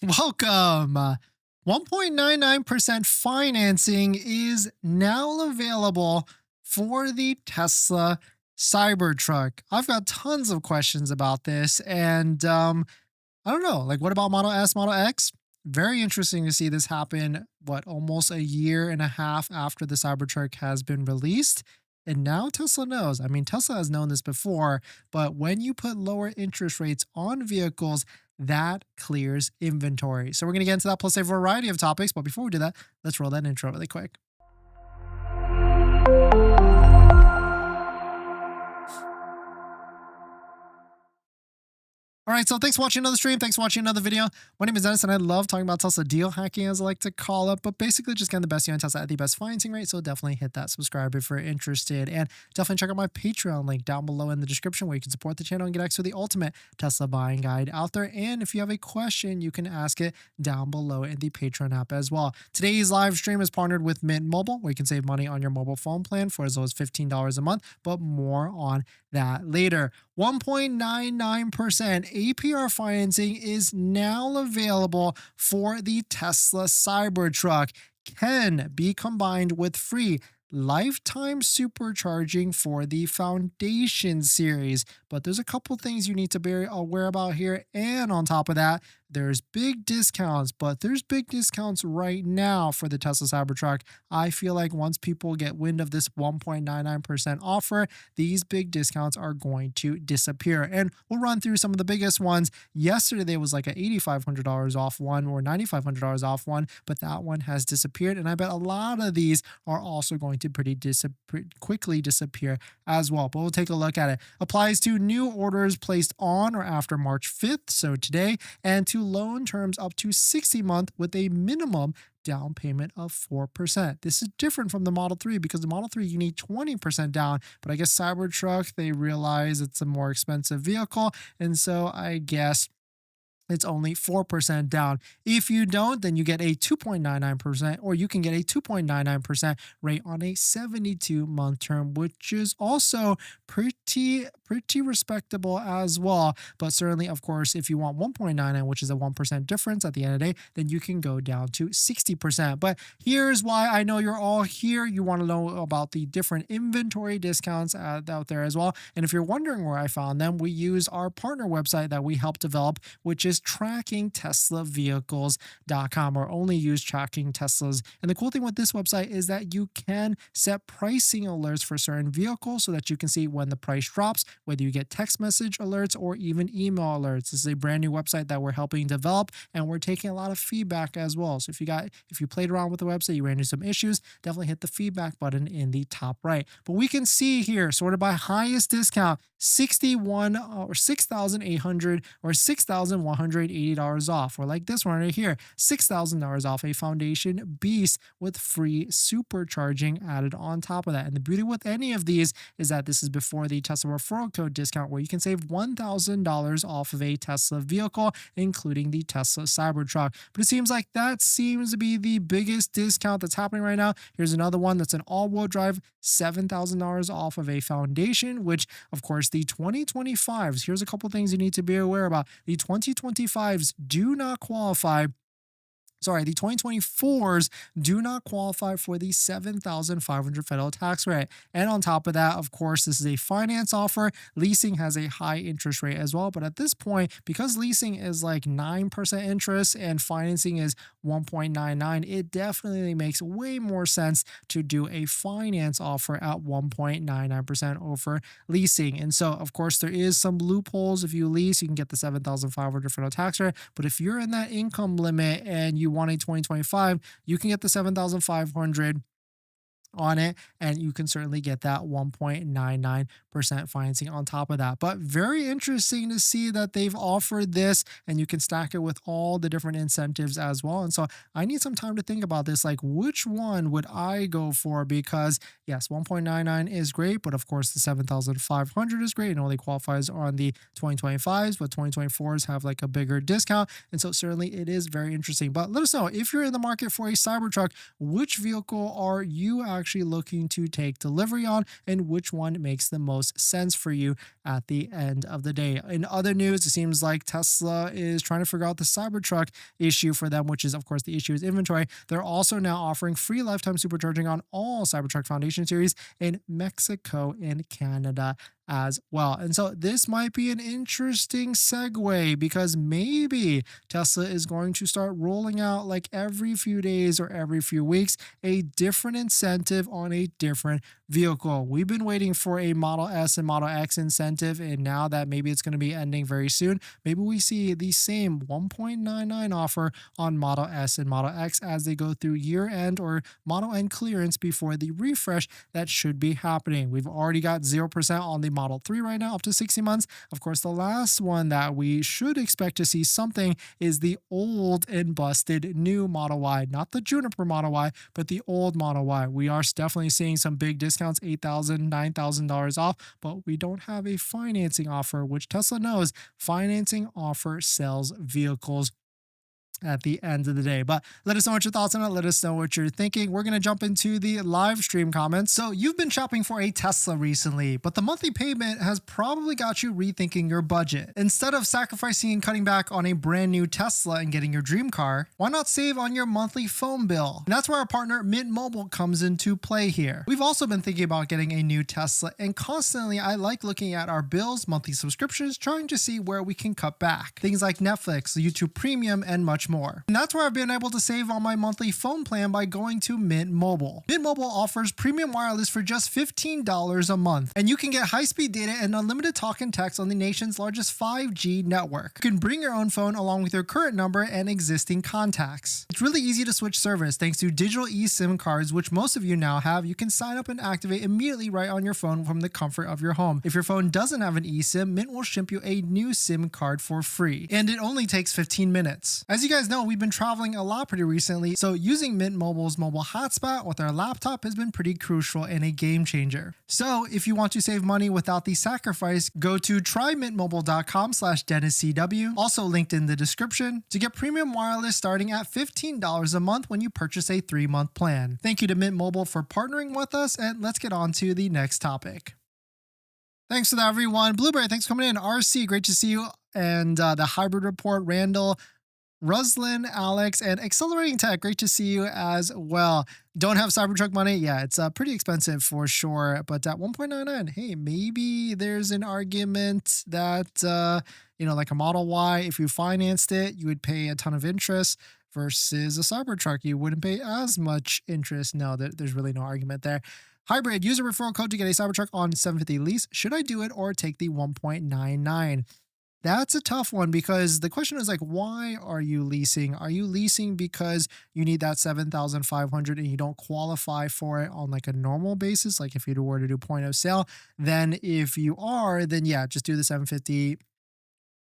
Welcome. 1.99% financing is now available for the Tesla Cybertruck. I've got tons of questions about this, and I don't know. Like, what about Model S, Model X? Very interesting to see this happen. What, almost a year and a half after the Cybertruck has been released. And now Tesla knows. I mean, Tesla has known this before, but when you put lower interest rates on vehicles, that clears inventory. So we're going to get into that plus a variety of topics. But before we do that, let's roll that intro really quick. All right, so thanks for watching another stream. Thanks for watching another video. My name is Dennis, and I love talking about Tesla deal hacking, as I like to call it, but basically just getting the best deal on Tesla at the best financing rate. So definitely hit that subscribe if you're interested, and definitely check out my Patreon link down below in the description where you can support the channel and get access to the ultimate Tesla buying guide out there. And if you have a question, you can ask it down below in the Patreon app as well. Today's live stream is partnered with Mint Mobile, where you can save money on your mobile phone plan for as low as $15 a month, but more on that later. 1.99% APR financing is now available for the Tesla Cybertruck. Can be combined with free lifetime supercharging for the Foundation series. But there's a couple things you need to be aware about here. And on top of that, there's big discounts, but there's big discounts right now for the Tesla Cybertruck. I feel like once people get wind of this 1.99% offer, these big discounts are going to disappear. And we'll run through some of the biggest ones. Yesterday, there was like an $8,500 off one or $9,500 off one, but that one has disappeared. And I bet a lot of these are also going to pretty quickly disappear as well. But we'll take a look at it. Applies to new orders placed on or after March 5th, so today, and to loan terms up to 60 months with a minimum down payment of 4%. This is different from the Model 3 because the Model 3 you need 20% down, but I guess Cybertruck, they realize it's a more expensive vehicle, and so I guess it's only 4% down. If you don't, then you get a 2.99%, or you can get a 2.99% rate on a 72-month term, which is also pretty respectable as well. But certainly, of course, if you want 1.99, which is a 1% difference at the end of the day, then you can go down to 60%. But here's why I know you're all here. You want to know about the different inventory discounts out there as well. And if you're wondering where I found them, we use our partner website that we help develop, which is trackingteslavehicles.com, or only use tracking Teslas. And the cool thing with this website is that you can set pricing alerts for certain vehicles so that you can see when the price drops, whether you get text message alerts or even email alerts. This is a brand new website that we're helping develop, and we're taking a lot of feedback as well. So if you played around with the website, you ran into some issues, definitely hit the feedback button in the top right. But we can see here, sorted by highest discount, 61 or 6,800 or 6,180 off, or like this one right here, $6,000 off a Foundation Beast with free supercharging added on top of that. And the beauty with any of these is that this is before the Tesla referral code discount, where you can save $1,000 off of a Tesla vehicle, including the Tesla Cybertruck. But it seems like that seems to be the biggest discount that's happening right now. Here's another one that's an all-wheel drive, $7,000 off of a Foundation, which of course the 2025s, here's a couple things you need to be aware about. The 2025s do not qualify. Sorry, the 2024s do not qualify for the $7,500 federal tax rate. And on top of that, of course, this is a finance offer. Leasing has a high interest rate as well. But at this point, because leasing is like 9% interest and financing is 1.99, it definitely makes way more sense to do a finance offer at 1.99% over leasing. And so, of course, there is some loopholes. If you lease, you can get the $7,500 federal tax rate. But if you're in that income limit and you want a 2025, you can get the 7,500 on it, and you can certainly get that 1.99% financing on top of that. But very interesting to see that they've offered this, and you can stack it with all the different incentives as well. And so I need some time to think about this, like which one would I go for? Because yes, 1.99 is great, but of course the 7,500 is great and only qualifies on the 2025s, but 2024s have like a bigger discount. And so certainly it is very interesting. But let us know if you're in the market for a Cybertruck, which vehicle are you actually looking to take delivery on and which one makes the most sense for you at the end of the day. In other news, it seems like Tesla is trying to figure out the Cybertruck issue for them, which is, of course, the issue is inventory. They're also now offering free lifetime supercharging on all Cybertruck Foundation series in Mexico and Canada as well. And so this might be an interesting segue because maybe Tesla is going to start rolling out like every few days or every few weeks a different incentive on a different vehicle. We've been waiting for a Model S and Model X incentive, and now that maybe it's going to be ending very soon, maybe we see the same 1.99 offer on Model S and Model X as they go through year end or Model End clearance before the refresh that should be happening. We've already got 0% on the Model 3 right now up to 60 months. Of course, the last one that we should expect to see something is the old and busted new Model Y, not the Juniper Model Y, but the old Model Y. We are definitely seeing some big discounts, $8,000, $9,000 off, but we don't have a financing offer, which Tesla knows financing offer sells vehicles at the end of the day. But let us know what your thoughts on it. Let us know what you're thinking. We're going to jump into the live stream comments. So you've been shopping for a Tesla recently, but the monthly payment has probably got you rethinking your budget. Instead of sacrificing and cutting back on a brand new Tesla and getting your dream car, why not save on your monthly phone bill? And that's where our partner Mint Mobile comes into play here. We've also been thinking about getting a new Tesla, and constantly I like looking at our bills, monthly subscriptions, trying to see where we can cut back. Things like Netflix, YouTube Premium, and much more. And that's where I've been able to save on my monthly phone plan by going to Mint Mobile. Mint Mobile offers premium wireless for just $15 a month, and you can get high-speed data and unlimited talk and text on the nation's largest 5G network. You can bring your own phone along with your current number and existing contacts. It's really easy to switch service thanks to digital eSIM cards, which most of you now have. You can sign up and activate immediately right on your phone from the comfort of your home. If your phone doesn't have an eSIM, Mint will ship you a new SIM card for free, and it only takes 15 minutes. As you guys know, we've been traveling a lot pretty recently, so using Mint Mobile's mobile hotspot with our laptop has been pretty crucial and a game changer. So if you want to save money without the sacrifice, go to trymintmobile.com/DennisCW, also linked in the description, to get premium wireless starting at $15 a month when you purchase a 3-month plan. Thank you to Mint Mobile for partnering with us, and let's get on to the next topic. Thanks for that, everyone. Blueberry, thanks for coming in. RC, great to see you. And the hybrid report, Randall, Ruslin, Alex, and Accelerating Tech, great to see you as well. Don't have Cybertruck money? Yeah, it's pretty expensive for sure, but at 1.99, hey, maybe there's an argument that, like a Model Y, if you financed it, you would pay a ton of interest versus a Cybertruck. You wouldn't pay as much interest. No, there's really no argument there. Hybrid, use a referral code to get a Cybertruck on 750 lease. Should I do it or take the 1.99? That's a tough one because the question is like, why are you leasing? Are you leasing because you need that 7,500 and you don't qualify for it on like a normal basis? Like if you were to do point of sale, then if you are, then yeah, just do the 750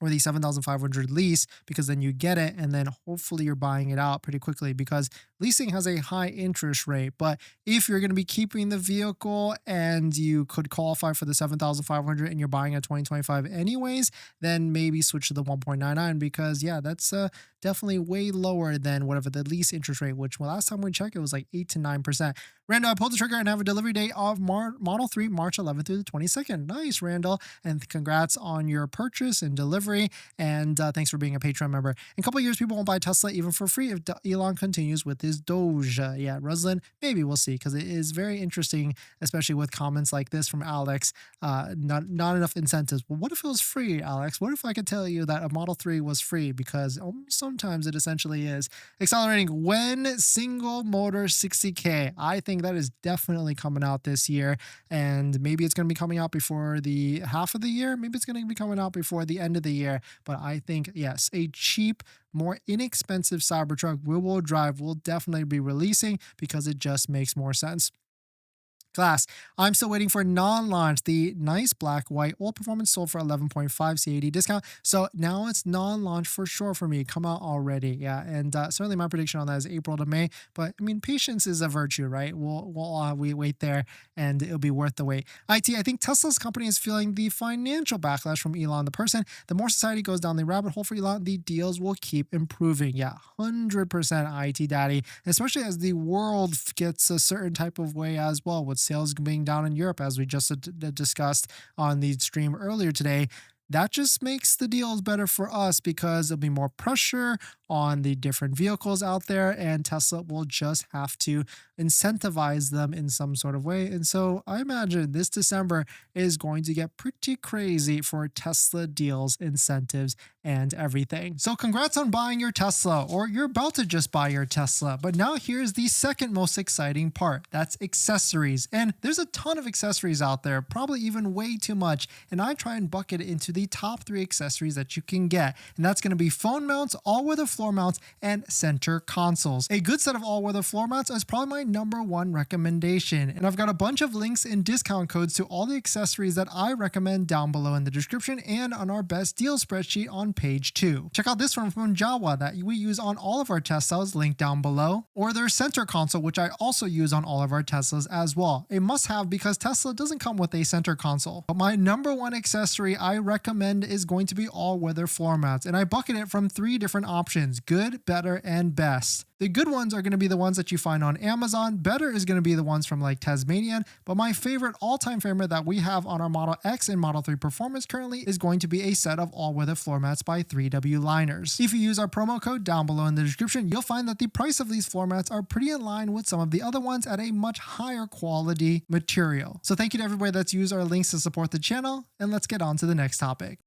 or the 7,500 lease, because then you get it and then hopefully you're buying it out pretty quickly because leasing has a high interest rate. But if you're going to be keeping the vehicle and you could qualify for the 7,500 and you're buying a 2025 anyways, then maybe switch to the 1.99 because yeah, that's definitely way lower than whatever the lease interest rate, which last time we checked, it was like 8 to 9%. Randall, I pulled the trigger and have a delivery date of Model 3, March 11th through the 22nd. Nice, Randall. And congrats on your purchase and delivery. And thanks for being a Patreon member. In a couple of years, people won't buy Tesla even for free if Elon continues with his Doge. Yeah, Ruslin, maybe we'll see, because it is very interesting, especially with comments like this from Alex. Not enough incentives. Well, what if it was free, Alex? What if I could tell you that a Model 3 was free? Because sometimes it essentially is. Accelerating, when single motor 60K. I think that is definitely coming out this year, and maybe it's going to be coming out before the half of the year. Maybe it's going to be coming out before the end of the year. But I think, yes, a cheap, more inexpensive Cybertruck rear-wheel drive will definitely be releasing because it just makes more sense. glass. I'm still waiting for non-launch. The nice black white old performance sold for 11.5 CAD discount. So now it's non-launch for sure for me. Come out already. Yeah. And certainly my prediction on that is April to May. But I mean, patience is a virtue, right? We wait there and it'll be worth the wait. I think Tesla's company is feeling the financial backlash from Elon the person. The more society goes down the rabbit hole for Elon, the deals will keep improving. Yeah, 100% IT daddy, especially as the world gets a certain type of way as well, with sales being down in Europe, as we just discussed on the stream earlier today. That just makes the deals better for us because there'll be more pressure on the different vehicles out there, and Tesla will just have to incentivize them in some sort of way. And so I imagine this December is going to get pretty crazy for Tesla deals, incentives, and everything. So congrats on buying your Tesla, or you're about to just buy your Tesla. But now here's the second most exciting part. That's accessories. And there's a ton of accessories out there, probably even way too much. And I try and bucket it into the top 3 accessories that you can get. And that's going to be phone mounts, all-weather floor mounts, and center consoles. A good set of all-weather floor mounts is probably my number 1 recommendation. And I've got a bunch of links and discount codes to all the accessories that I recommend down below in the description and on our best deal spreadsheet on page 2. Check out this one from Jawa that we use on all of our Teslas, linked down below, or their center console, which I also use on all of our Teslas as well. A must-have because Tesla doesn't come with a center console. But my number 1 accessory I recommend is going to be all-weather floor mats, and I bucket it from 3 different options: good, better, and best. The good ones are going to be the ones that you find on Amazon. Better is going to be the ones from like Tasmanian. But my favorite, all-time favorite that we have on our Model X and Model 3 Performance currently is going to be a set of all-weather floor mats by 3W Liners. If you use our promo code down below in the description, you'll find that the price of these floor mats are pretty in line with some of the other ones at a much higher quality material. So thank you to everybody that's used our links to support the channel, and let's get on to the next topic.